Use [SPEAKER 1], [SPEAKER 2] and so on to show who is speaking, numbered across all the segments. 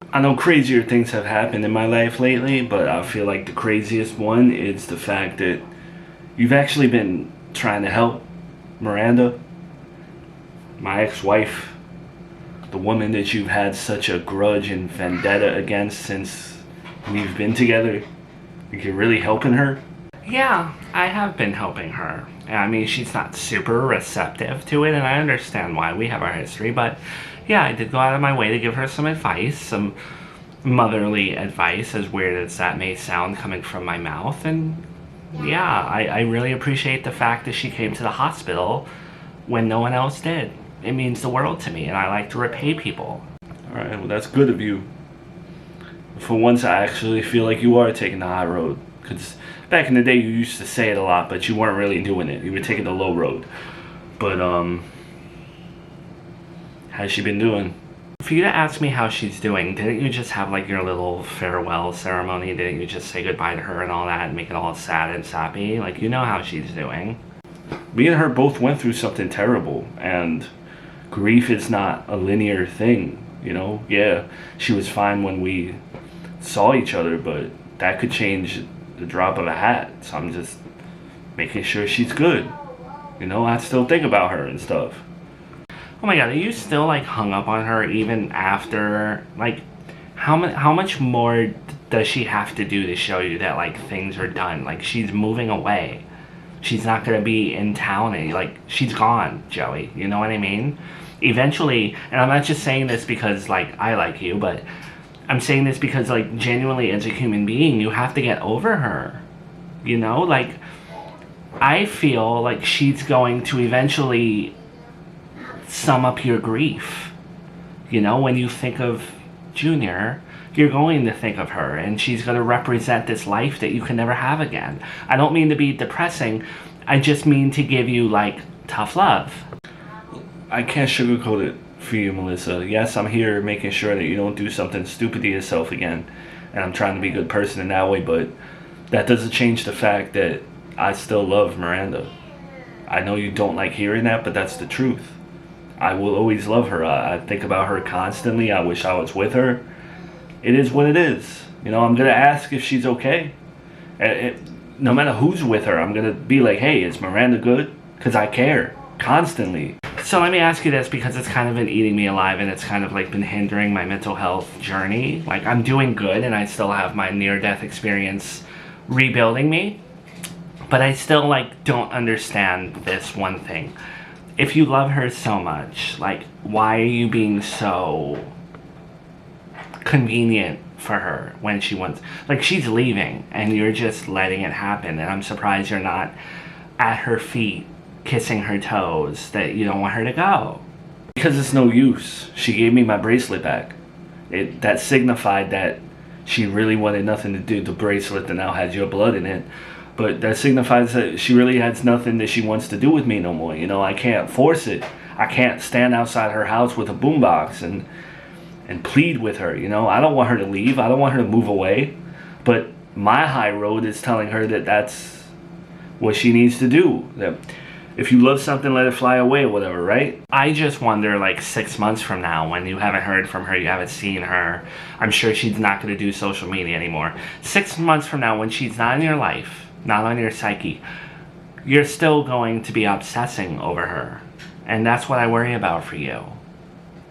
[SPEAKER 1] I know crazier things have happened in my life lately, but I feel like the craziest one is the fact that you've actually been trying to help Miranda, my ex-wife, the woman that you've had such a grudge and vendetta against since we've been together. Like you're really helping her. Yeah, I have been helping her. I mean, she's not super receptive to it, and I understand why. We have our history, but yeah, I did go out of my way to give her some advice, some motherly advice, as weird as that may sound coming from my mouth. And yeah, I really appreciate the fact that she came to the hospital when no one else did. It means the world to me, and I like to repay people. Alright, well, that's good of you. For once, I actually feel like you are taking the high road. Because back in the day, you used to say it a lot, but you weren't really doing it. You were taking the low road. But, how's she been doing? For you to ask me how she's doing, didn't you just have, like, your little farewell ceremony? Didn't you just say goodbye to her and all that and make it all sad and sappy? Like, you know how she's doing. Me and her both went through something terrible, and grief is not a linear thing, you know? Yeah, she was fine when we saw each other, but that could change the drop of a hat. So I'm just making sure she's good. You know, I still think about her and stuff. Oh my god, are you still like hung up on her even after, like, how much more does she have to do to show you that like things are done? Like, she's moving away. She's not gonna be in town and like, she's gone, Joey. You know what I mean? Eventually, and I'm not just saying this because like I like you, but I'm saying this because like genuinely as a human being, you have to get over her. You know, like I feel like she's going to eventually sum up your grief. You know, when you think of Junior, you're going to think of her, and she's going to represent this life that you can never have again. I don't mean to be depressing, I just mean to give you like tough love. I can't sugarcoat it for you, Melissa. Yes, I'm here making sure that you don't do something stupid to yourself again, and I'm trying to be a good person in that way, but that doesn't change the fact that I still love Miranda. I know you don't like hearing that, but that's the truth. I will always love her. I think about her constantly. I wish I was with her. It is what it is. You know, I'm going to ask if she's okay. No matter who's with her, I'm going to be like, hey, is Miranda good? Because I care. Constantly. So let me ask you this, because it's kind of been eating me alive, and it's kind of like been hindering my mental health journey. Like, I'm doing good, and I still have my near-death experience rebuilding me. But I still, like, don't understand this one thing. If you love her so much, like, why are you being so convenient for her when she wants, like, she's leaving and you're just letting it happen, and I'm surprised you're not at her feet kissing her toes that you don't want her to go. Because it's no use. She gave me my bracelet back. That signified that she really wanted nothing to do with the bracelet that now has your blood in it. But that signifies that she really has nothing that she wants to do with me no more. You know, I can't force it. I can't stand outside her house with a boombox and plead with her. You know, I don't want her to leave. I don't want her to move away. But my high road is telling her that that's what she needs to do. That if you love something, let it fly away or whatever, right? I just wonder, like, 6 months from now, when you haven't heard from her, you haven't seen her, I'm sure she's not going to do social media anymore. 6 months from now, when she's not in your life, not on your psyche, you're still going to be obsessing over her. And that's what I worry about for you.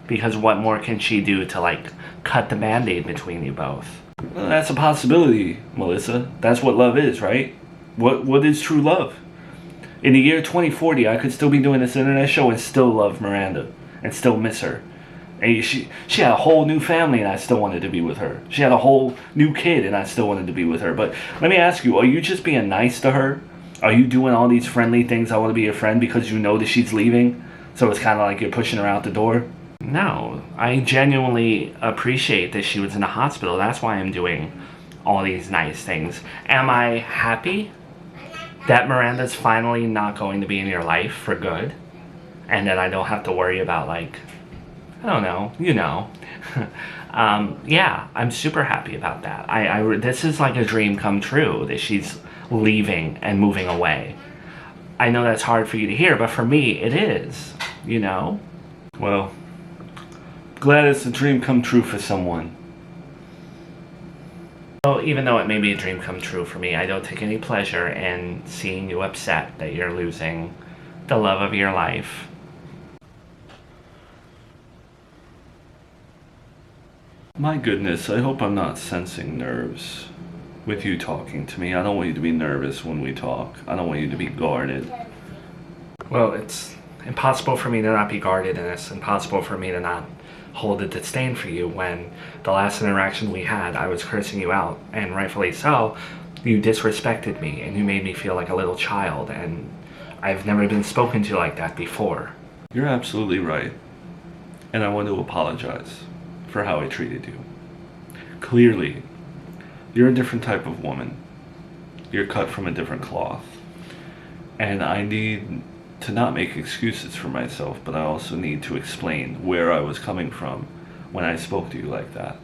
[SPEAKER 1] Because what more can she do to, like, cut the band-aid between you both? Well, that's a possibility, Melissa. That's what love is, right? What is true love? In the year 2040, I could still be doing this internet show and still love Miranda. And still miss her. And she had a whole new family, and I still wanted to be with her. She had a whole new kid, and I still wanted to be with her. But let me ask you, are you just being nice to her? Are you doing all these friendly things, I want to be your friend, because you know that she's leaving? So it's kind of like you're pushing her out the door? No, I genuinely appreciate that she was in the hospital. That's why I'm doing all these nice things. Am I happy that Miranda's finally not going to be in your life for good? And that I don't have to worry about, like, I don't know, you know. Yeah, I'm super happy about that. This is like a dream come true, that she's leaving and moving away. I know that's hard for you to hear, but for me, it is, you know? Well, glad it's a dream come true for someone. So even though it may be a dream come true for me, I don't take any pleasure in seeing you upset that you're losing the love of your life.
[SPEAKER 2] My goodness, I hope I'm not sensing nerves with you talking to me. I don't want you to be nervous when we talk. I don't want you to be guarded.
[SPEAKER 1] Well, it's impossible for me to not be guarded, and it's impossible for me to not hold a disdain for you when the last interaction we had, I was cursing you out, and rightfully so. You disrespected me, and you made me feel like a little child, and I've never been spoken to like that before.
[SPEAKER 2] You're absolutely right. And I want to apologize for how I treated you. Clearly, you're a different type of woman. You're cut from a different cloth. And I need to not make excuses for myself, but I also need to explain where I was coming from when I spoke to you like that.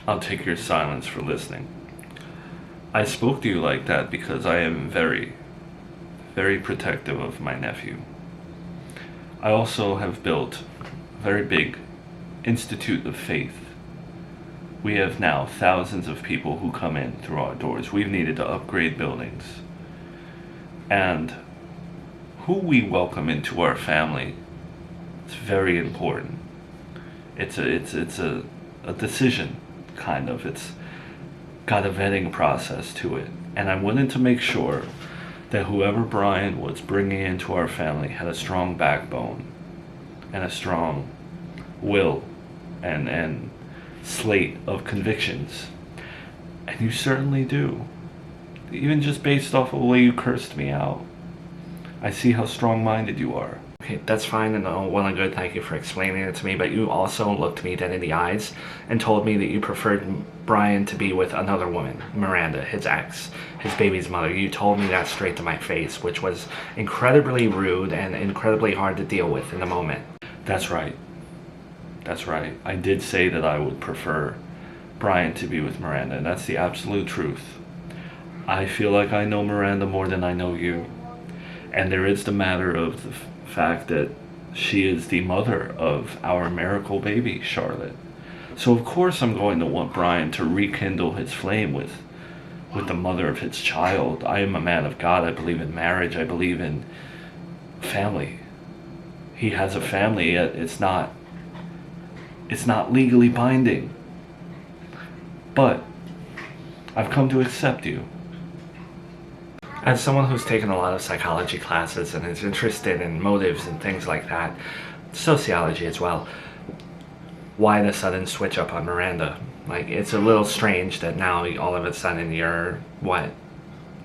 [SPEAKER 2] I'll take your silence for listening. I spoke to you like that because I am very, very protective of my nephew. I also have built a very big institute of faith. We have now thousands of people who come in through our doors. We've needed to upgrade buildings. And who we welcome into our family is very important. It's a decision, kind of. It's got a vetting process to it. And I wanted to make sure that whoever Brian was bringing into our family had a strong backbone and a strong will and slate of convictions. And you certainly do. Even just based off of the way you cursed me out, I see how strong-minded you are.
[SPEAKER 1] Okay, that's fine and all well and good. Thank you for explaining it to me. But you also looked me dead in the eyes and told me that you preferred Brian to be with another woman, Miranda, his ex, his baby's mother. You told me that straight to my face, which was incredibly rude and incredibly hard to deal with in the moment.
[SPEAKER 2] That's right. That's right. I did say that I would prefer Brian to be with Miranda, and that's the absolute truth. I feel like I know Miranda more than I know you. And there is the matter of the fact that she is the mother of our miracle baby, Charlotte. So of course I'm going to want Brian to rekindle his flame with the mother of his child. I am a man of God. I believe in marriage. I believe in family. He has a family, yet it's not legally binding. But I've come to accept you.
[SPEAKER 1] As someone who's taken a lot of psychology classes and is interested in motives and things like that, sociology as well, why the sudden switch up on Miranda? Like, it's a little strange that now all of a sudden you're, not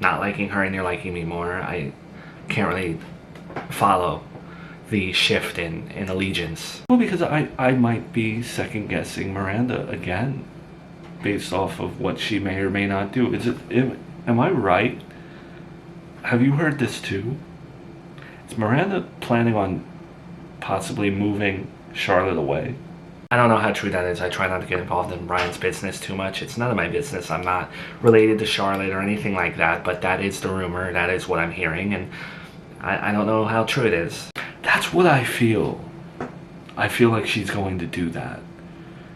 [SPEAKER 1] liking her and you're liking me more. I can't really follow the shift in allegiance.
[SPEAKER 2] Well, because I might be second guessing Miranda again based off of what she may or may not do. Am I right? Have you heard this too? Is Miranda planning on possibly moving Charlotte away?
[SPEAKER 1] I don't know how true that is. I try not to get involved in Brian's business too much. It's none of my business. I'm not related to Charlotte or anything like that, but that is the rumor. That is what I'm hearing, and I don't know how true it is.
[SPEAKER 2] That's what I feel. I feel like she's going to do that.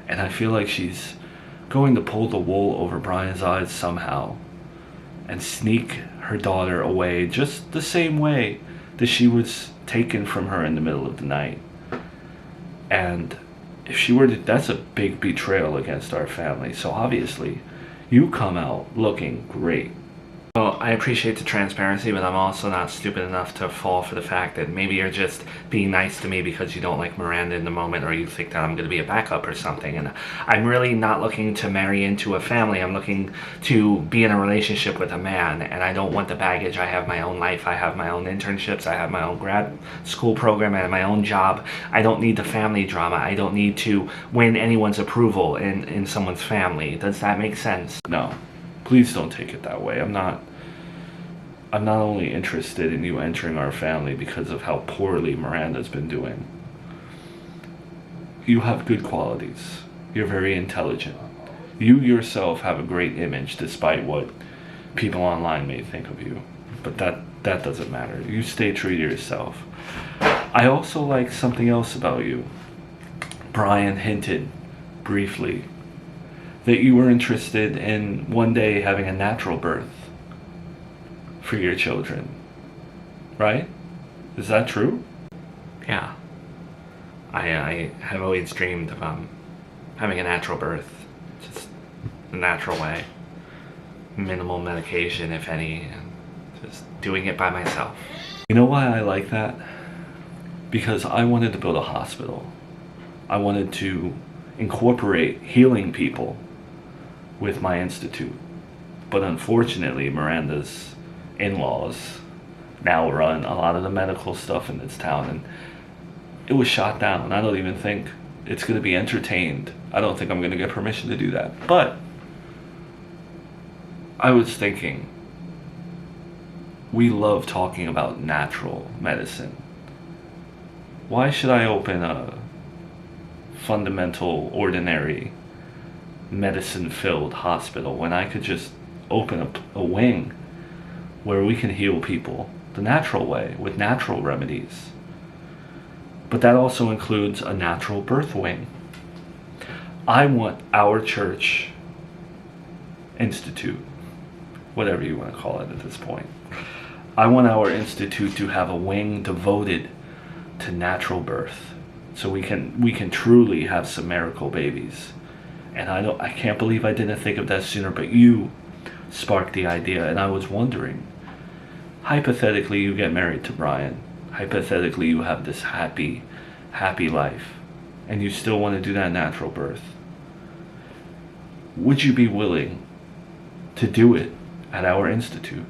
[SPEAKER 2] And I feel like she's going to pull the wool over Brian's eyes somehow and sneak her daughter away just the same way that she was taken from her in the middle of the night. And if she were to, that's a big betrayal against our family. So obviously, you come out looking great.
[SPEAKER 1] Well, I appreciate the transparency, but I'm also not stupid enough to fall for the fact that maybe you're just being nice to me because you don't like Miranda in the moment, or you think that I'm going to be a backup or something. And I'm really not looking to marry into a family. I'm looking to be in a relationship with a man, and I don't want the baggage. I have my own life. I have my own internships. I have my own grad school program. I have my own job. I don't need the family drama. I don't need to win anyone's approval in someone's family. Does that make sense?
[SPEAKER 2] No. Please don't take it that way. I'm not only interested in you entering our family because of how poorly Miranda's been doing. You have good qualities. You're very intelligent. You yourself have a great image despite what people online may think of you. But that doesn't matter. You stay true to yourself. I also like something else about you. Brian hinted briefly that you were interested in one day having a natural birth for your children, right? Is that true?
[SPEAKER 1] Yeah. I have always dreamed of having a natural birth, just the natural way. Minimal medication, if any, and just doing it by myself.
[SPEAKER 2] You know why I like that? Because I wanted to build a hospital. I wanted to incorporate healing people with my institute. But unfortunately, Miranda's in-laws now run a lot of the medical stuff in this town, and it was shot down. I don't even think it's going to be entertained. I don't think I'm going to get permission to do that. But I was thinking, we love talking about natural medicine. Why should I open a fundamental, ordinary, medicine-filled hospital when I could just open up a wing where we can heal people the natural way with natural remedies? But that also includes a natural birth wing. I want our church institute, whatever you want to call it at this point, I want our institute to have a wing devoted to natural birth, so we can truly have some miracle babies. And I can't believe I didn't think of that sooner, but you sparked the idea, and I was wondering, hypothetically you get married to Brian, hypothetically you have this happy life, and you still want to do that natural birth. Would you be willing to do it at our institute?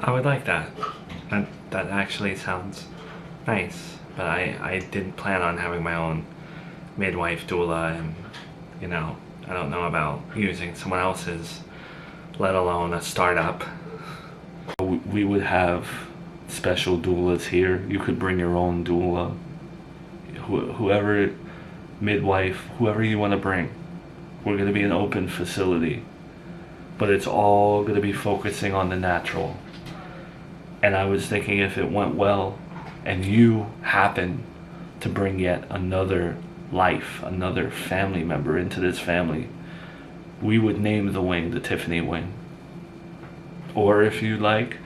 [SPEAKER 1] I would like that. That actually sounds nice. But I didn't plan on having my own midwife doula, and I don't know about using someone else's, let alone a startup.
[SPEAKER 2] We would have special doulas here. You could bring your own doula. Whoever, midwife, whoever you want to bring. We're going to be an open facility, but it's all going to be focusing on the natural. And I was thinking, if it went well and you happen to bring yet another life, another family member into this family, we would name the wing the Tiffany wing. Or if you like,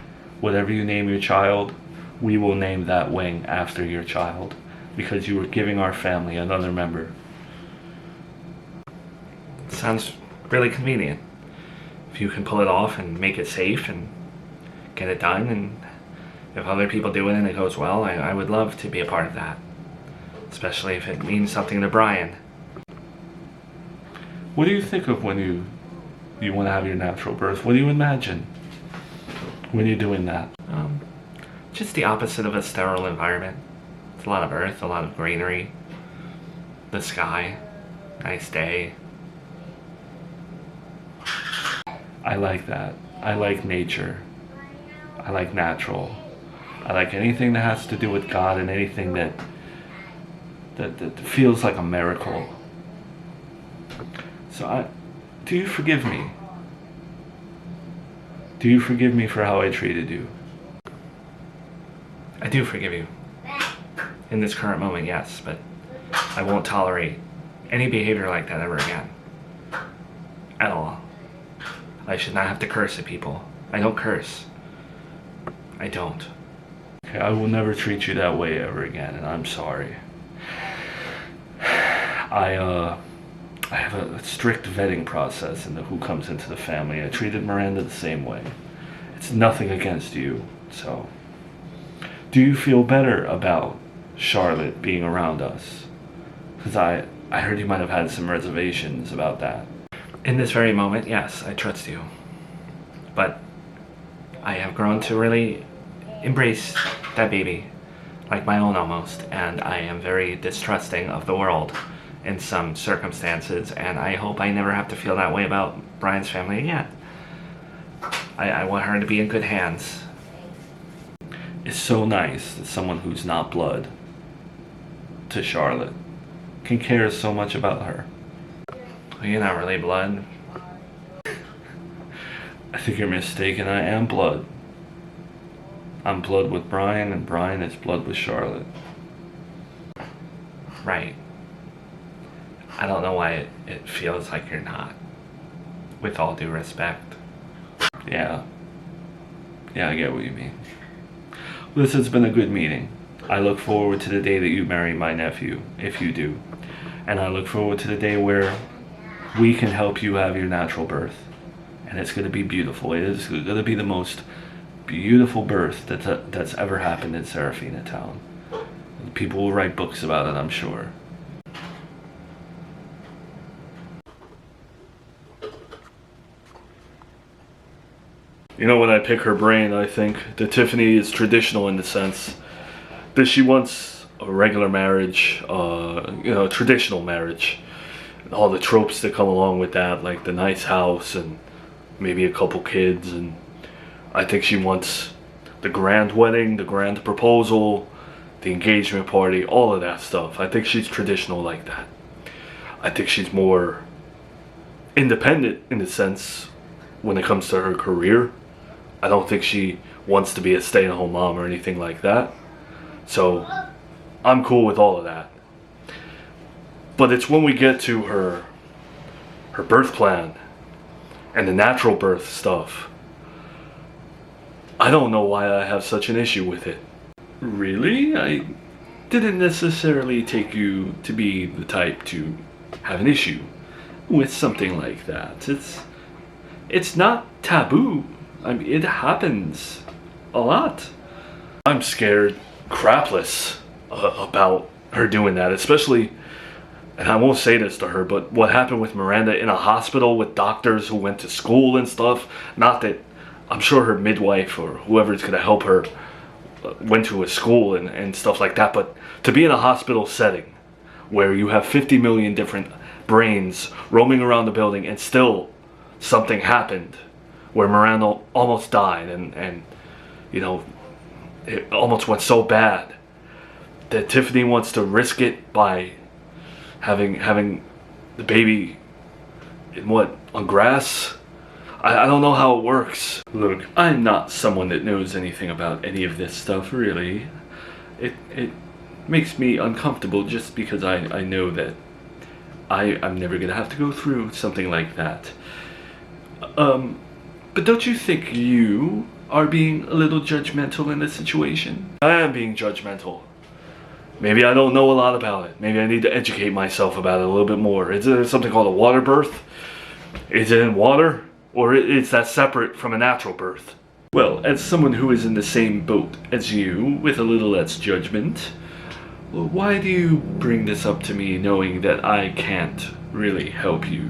[SPEAKER 2] whatever you name your child, we will name that wing after your child, because you were giving our family another member.
[SPEAKER 1] Sounds really convenient. If you can pull it off and make it safe and get it done, and if other people do it and it goes well, I would love to be a part of that. Especially if it means something to Brian.
[SPEAKER 2] What do you think of when you want to have your natural birth? What do you imagine when you're doing that?
[SPEAKER 1] Just the opposite of a sterile environment. It's a lot of earth, a lot of greenery, the sky, nice day.
[SPEAKER 2] I like that. I like nature. I like natural. I like anything that has to do with God, and anything that feels like a miracle. So do you forgive me? Do you forgive me for how I treated you?
[SPEAKER 1] I do forgive you. In this current moment, yes, but I won't tolerate any behavior like that ever again. At all. I should not have to curse at people. I don't curse. I don't.
[SPEAKER 2] Okay, I will never treat you that way ever again, and I'm sorry. I have a strict vetting process into who comes into the family. I treated Miranda the same way. It's nothing against you, so. Do you feel better about Charlotte being around us? Because I heard you might have had some reservations about that.
[SPEAKER 1] In this very moment, yes, I trust you. But I have grown to really embrace that baby, like my own almost, and I am very distrusting of the world in some circumstances, and I hope I never have to feel that way about Brian's family again. I want her to be in good hands.
[SPEAKER 2] It's so nice that someone who's not blood to Charlotte can care so much about her.
[SPEAKER 1] Well, you're not really blood.
[SPEAKER 2] I think you're mistaken. I am blood. I'm blood with Brian, and Brian is blood with Charlotte.
[SPEAKER 1] Right. I don't know why it feels like you're not. With all due respect.
[SPEAKER 2] Yeah. Yeah, I get what you mean. This has been a good meeting. I look forward to the day that you marry my nephew, if you do. And I look forward to the day where we can help you have your natural birth. And it's going to be beautiful. It is going to be the most beautiful birth that's ever happened in Serafina Town. People will write books about it, I'm sure. You know, when I pick her brain, I think that Tiffany is traditional in the sense that she wants a regular marriage, traditional marriage. All the tropes that come along with that, like the nice house and maybe a couple kids. And I think she wants the grand wedding, the grand proposal, the engagement party, all of that stuff. I think she's traditional like that. I think she's more independent in a sense when it comes to her career. I don't think she wants to be a stay-at-home mom or anything like that. So I'm cool with all of that. But it's when we get to her birth plan and the natural birth stuff, I don't know why I have such an issue with it. Really? I didn't necessarily take you to be the type to have an issue with something like that. It's not taboo. I mean, it happens a lot. I'm scared crapless about her doing that, especially, and I won't say this to her, but what happened with Miranda in a hospital with doctors who went to school and stuff. Not that, I'm sure her midwife or whoever's going to help her went to a school and stuff like that, but to be in a hospital setting where you have 50 million different brains roaming around the building and still something happened where Miranda almost died and you know, it almost went so bad that Tiffany wants to risk it by having the baby on grass. I don't know how it works. Look, I'm not someone that knows anything about any of this stuff, really. It makes me uncomfortable just because I know that I'm never gonna have to go through something like that. But don't you think you are being a little judgmental in this situation? I am being judgmental. Maybe I don't know a lot about it. Maybe I need to educate myself about it a little bit more. Is there something called a water birth? Is it in water? Or is that separate from a natural birth? Well, as someone who is in the same boat as you, with a little less judgment, why do you bring this up to me knowing that I can't really help you?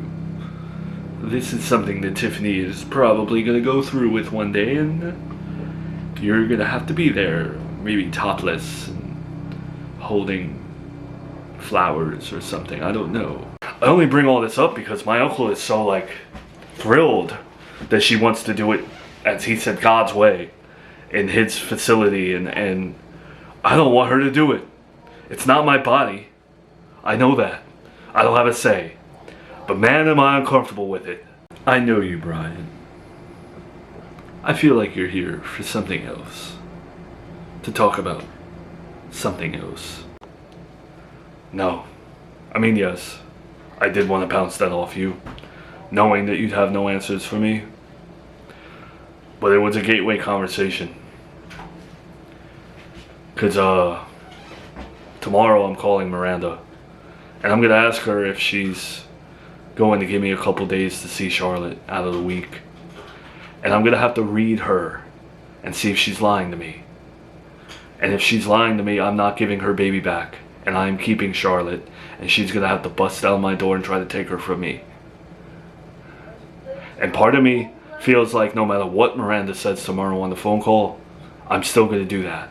[SPEAKER 2] This is something that Tiffany is probably going to go through with one day, and you're going to have to be there, maybe topless, and holding flowers or something, I don't know. I only bring all this up because my uncle is so, thrilled that she wants to do it, as he said, God's way, in his facility, and I don't want her to do it. It's not my body. I know that. I don't have a say. But man, am I uncomfortable with it. I know you, Brian. I feel like you're here for something else. To talk about something else. No. I mean, yes. I did want to bounce that off you, knowing that you'd have no answers for me. But it was a gateway conversation. Because, tomorrow I'm calling Miranda. And I'm going to ask her if she's going to give me a couple days to see Charlotte out of the week. And I'm going to have to read her and see if she's lying to me. And if she's lying to me, I'm not giving her baby back. And I'm keeping Charlotte. And she's going to have to bust down my door and try to take her from me. And part of me feels like no matter what Miranda says tomorrow on the phone call, I'm still going to do that.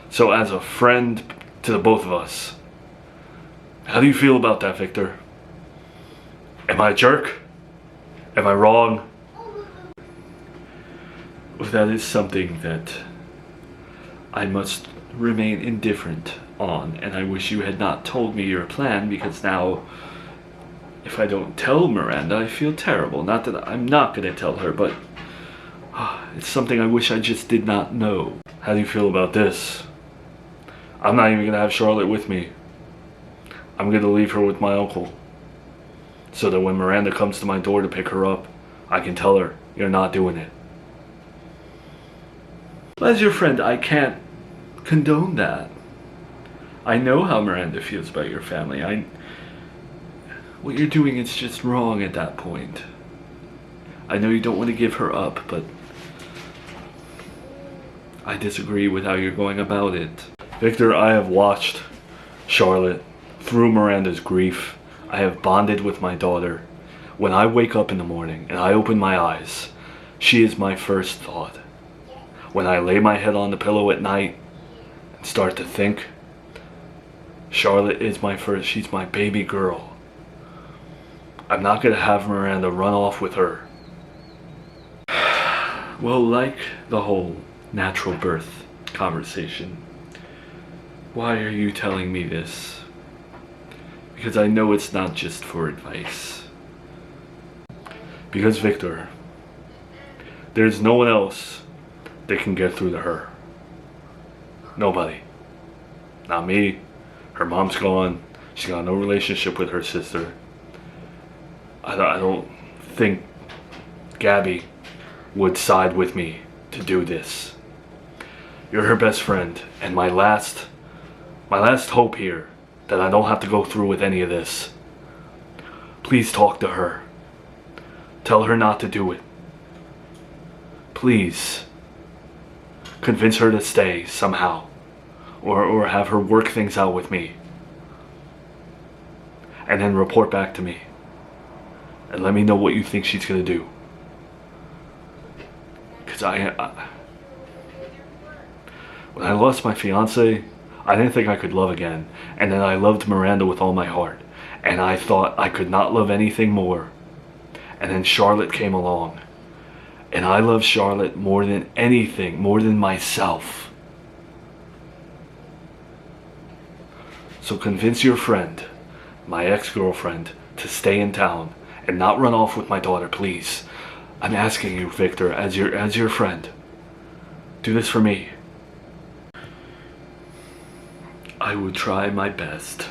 [SPEAKER 2] So as a friend to the both of us, how do you feel about that, Victor? Am I a jerk? Am I wrong? Well, that is something that I must remain indifferent on, and I wish you had not told me your plan, because now, if I don't tell Miranda, I feel terrible. Not that I'm not going to tell her, but it's something I wish I just did not know. How do you feel about this? I'm not even going to have Charlotte with me. I'm gonna leave her with my uncle, so that when Miranda comes to my door to pick her up, I can tell her you're not doing it. As your friend, I can't condone that. I know how Miranda feels about your family. What you're doing is just wrong at that point. I know you don't want to give her up, but I disagree with how you're going about it. Victor, I have watched Charlotte through Miranda's grief. I have bonded with my daughter. When I wake up in the morning and I open my eyes, she is my first thought. When I lay my head on the pillow at night and start to think, Charlotte is my first, she's my baby girl. I'm not gonna have Miranda run off with her. Well, like the whole natural birth conversation, why are you telling me this? Because I know it's not just for advice. Because Victor, there's no one else that can get through to her. Nobody. Not me. Her mom's gone. She's got no relationship with her sister. I don't think Gabby would side with me to do this. You're her best friend, and my last hope here that I don't have to go through with any of this. Please talk to her. Tell her not to do it. Please. Convince her to stay somehow. Or have her work things out with me. And then report back to me. And let me know what you think she's gonna do. Because when I lost my fiance, I didn't think I could love again. And then I loved Miranda with all my heart. And I thought I could not love anything more. And then Charlotte came along. And I love Charlotte more than anything, more than myself. So convince your friend, my ex-girlfriend, to stay in town and not run off with my daughter, please. I'm asking you, Victor, as your friend. Do this for me. I will try my best.